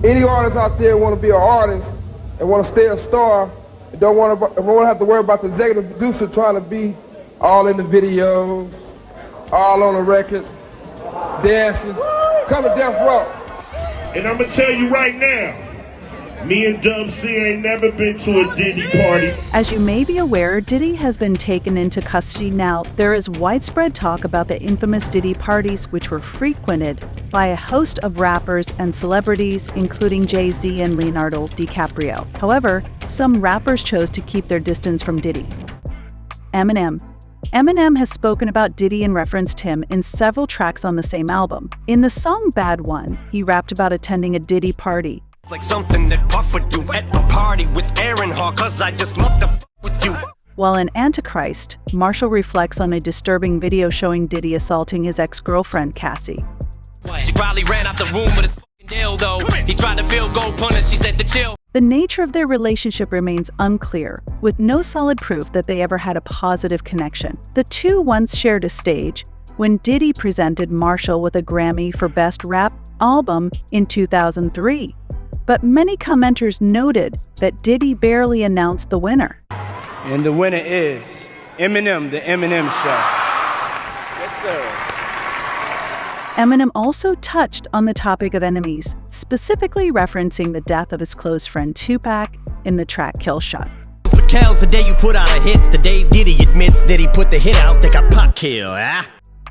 Any artists out there want to be an artist and want to stay a star and don't want to have to worry about the executive producer trying to be all in the videos, all on the record, dancing, come to Death Row. And I'm going to tell you right now, me and Dub C ain't never been to a Diddy party. As you may be aware, Diddy has been taken into custody now. There is widespread talk about the infamous Diddy parties, which were frequented by a host of rappers and celebrities, including Jay-Z and Leonardo DiCaprio. However, some rappers chose to keep their distance from Diddy. Eminem has spoken about Diddy and referenced him in several tracks on the same album. In the song Bad One, he rapped about attending a Diddy party. It's like something that Puff would do at a party with Aaron Hall, cause I just love to f with you. While in Antichrist, Marshall reflects on a disturbing video showing Diddy assaulting his ex-girlfriend, Cassie. She probably ran out the room with his fucking dildo. He tried to field goal punish, she said to chill. The nature of their relationship remains unclear, with no solid proof that they ever had a positive connection. The two once shared a stage when Diddy presented Marshall with a Grammy for Best Rap Album in 2003. But many commenters noted that Diddy barely announced the winner. And the winner is Eminem, the Eminem Show. Yes, sir. Eminem also touched on the topic of enemies, specifically referencing the death of his close friend Tupac in the track Kill Shot. Counts the day you put out a hits, the day Diddy admits that he put the hit out, they got pop kill,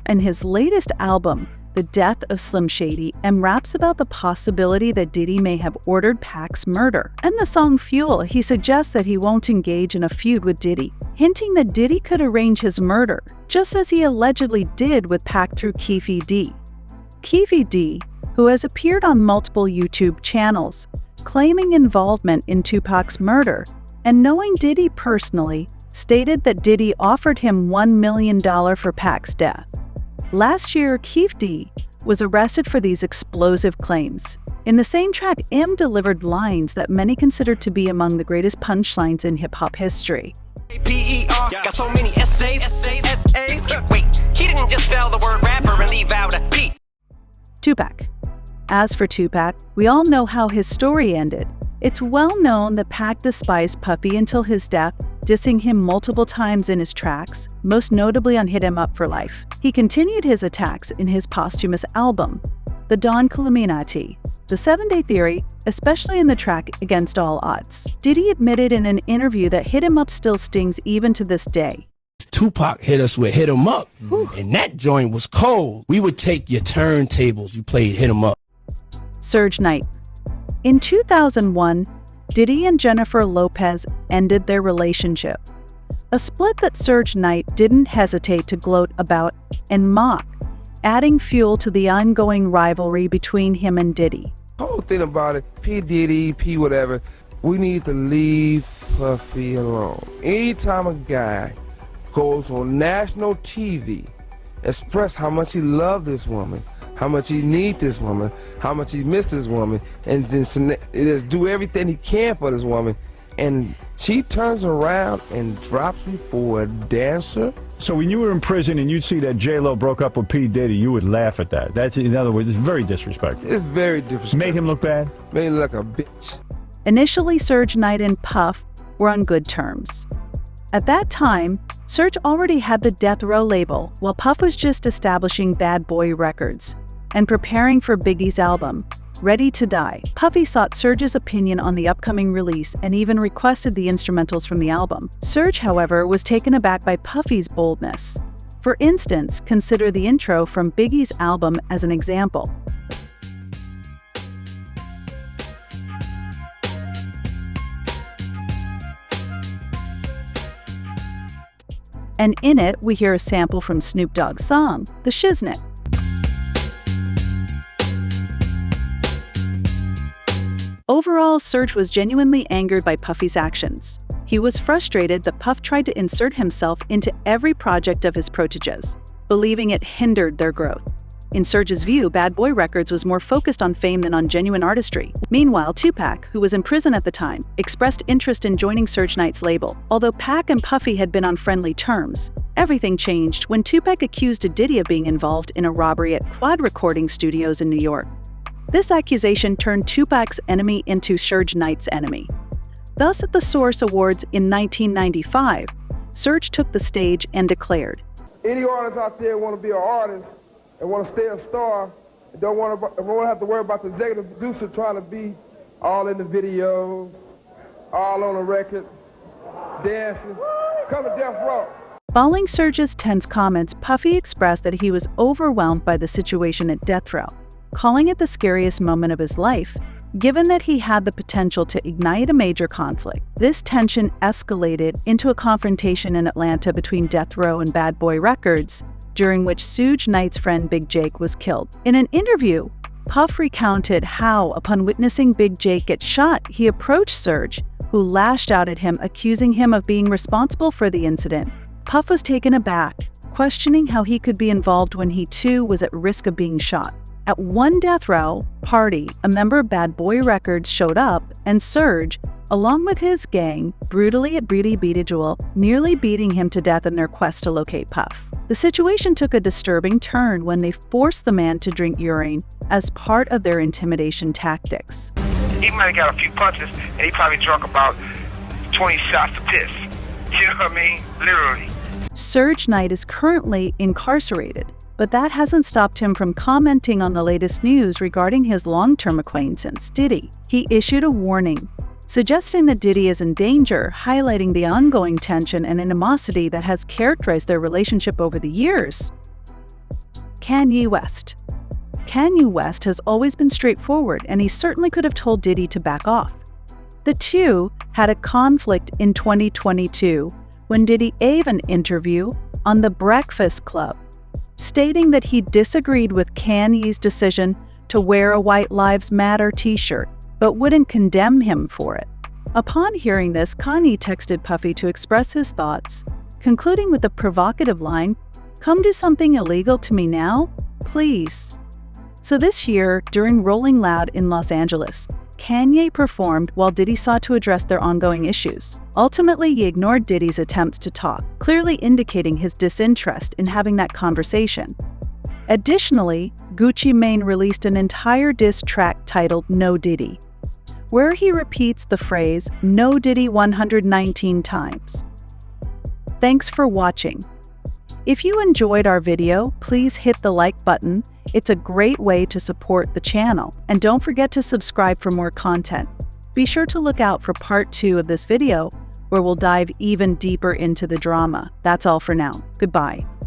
In his latest album, The Death of Slim Shady, M raps about the possibility that Diddy may have ordered Pac's murder. In the song Fuel, he suggests that he won't engage in a feud with Diddy, hinting that Diddy could arrange his murder, just as he allegedly did with Pac through Keefe D. Keefe D, who has appeared on multiple YouTube channels, claiming involvement in Tupac's murder, and knowing Diddy personally, stated that Diddy offered him $1 million for Pac's death. Last year, Keefe D was arrested for these explosive claims. In the same track, M delivered lines that many consider to be among the greatest punchlines in hip-hop history. P-E-R, got so many essays. Wait, he didn't just spell the word rapper and leave out a P. Tupac. As for Tupac, we all know how his story ended. It's well known that Pac despised Puffy until his death, dissing him multiple times in his tracks, most notably on Hit 'Em Up for Life. He continued his attacks in his posthumous album, The Don Killuminati, The 7-Day Theory, especially in the track Against All Odds. Diddy admitted in an interview that Hit 'Em Up still stings even to this day. Tupac hit us with Hit 'Em Up, and that joint was cold. We would take your turntables, you played Hit 'Em Up. Suge Knight. In 2001, Diddy and Jennifer Lopez ended their relationship, a split that Suge Knight didn't hesitate to gloat about and mock, adding fuel to the ongoing rivalry between him and Diddy. The whole thing about it, P. Diddy, P. whatever, we need to leave Puffy alone. Anytime a guy goes on national TV, express how much he loved this woman, how much he needs this woman, how much he missed this woman, and then just do everything he can for this woman, and she turns around and drops you for a dancer. So when you were in prison and you'd see that J-Lo broke up with P. Diddy, you would laugh at that. That's, in other words, it's very disrespectful. It's very disrespectful. Made him look bad? Made him look like a bitch. Initially, Suge Knight and Puff were on good terms. At that time, Suge already had the Death Row label, while Puff was just establishing Bad Boy Records and preparing for Biggie's album, Ready to Die. Puffy sought Suge's opinion on the upcoming release and even requested the instrumentals from the album. Suge, however, was taken aback by Puffy's boldness. For instance, consider the intro from Biggie's album as an example. And in it, we hear a sample from Snoop Dogg's song, The Shiznit. Overall, Suge was genuinely angered by Puffy's actions. He was frustrated that Puff tried to insert himself into every project of his proteges, believing it hindered their growth. In Suge's view, Bad Boy Records was more focused on fame than on genuine artistry. Meanwhile, Tupac, who was in prison at the time, expressed interest in joining Suge Knight's label. Although Pac and Puffy had been on friendly terms, everything changed when Tupac accused Diddy of being involved in a robbery at Quad Recording Studios in New York. This accusation turned Tupac's enemy into Suge Knight's enemy. Thus, at the Source Awards in 1995, Suge took the stage and declared, Any artist out there want to be an artist and want to stay a star and don't want to have to worry about the executive producer trying to be all in the videos, all on the record, dancing, come to Death Row. Following Surge's tense comments, Puffy expressed that he was overwhelmed by the situation at death row, calling it the scariest moment of his life, given that he had the potential to ignite a major conflict. This tension escalated into a confrontation in Atlanta between Death Row and Bad Boy Records, during which Suge Knight's friend Big Jake was killed. In an interview, Puff recounted how, upon witnessing Big Jake get shot, he approached Surge, who lashed out at him, accusing him of being responsible for the incident. Puff was taken aback, questioning how he could be involved when he too was at risk of being shot. At one death row party, a member of Bad Boy Records showed up, and Surge, along with his gang, brutally beat a Jewel, nearly beating him to death in their quest to locate Puff. The situation took a disturbing turn when they forced the man to drink urine as part of their intimidation tactics. He might have got a few punches, and he probably drunk about 20 shots of piss. You know what I mean? Literally. Suge Knight is currently incarcerated, but that hasn't stopped him from commenting on the latest news regarding his long-term acquaintance, Diddy. He issued a warning, suggesting that Diddy is in danger, highlighting the ongoing tension and animosity that has characterized their relationship over the years. Kanye West. Kanye West has always been straightforward, and he certainly could have told Diddy to back off. The two had a conflict in 2022 when Diddy gave an interview on The Breakfast Club, stating that he disagreed with Kanye's decision to wear a White Lives Matter t-shirt, but wouldn't condemn him for it. Upon hearing this, Kanye texted Puffy to express his thoughts, concluding with the provocative line, "Come do something illegal to me now, please." So this year, during Rolling Loud in Los Angeles, Kanye performed while Diddy sought to address their ongoing issues. Ultimately, he ignored Diddy's attempts to talk, clearly indicating his disinterest in having that conversation. Additionally, Gucci Mane released an entire diss track titled No Diddy, where he repeats the phrase No Diddy 119 times. Thanks for watching. If you enjoyed our video, please hit the like button. It's a great way to support the channel. And don't forget to subscribe for more content. Be sure to look out for part 2 of this video, where we'll dive even deeper into the drama. That's all for now. Goodbye.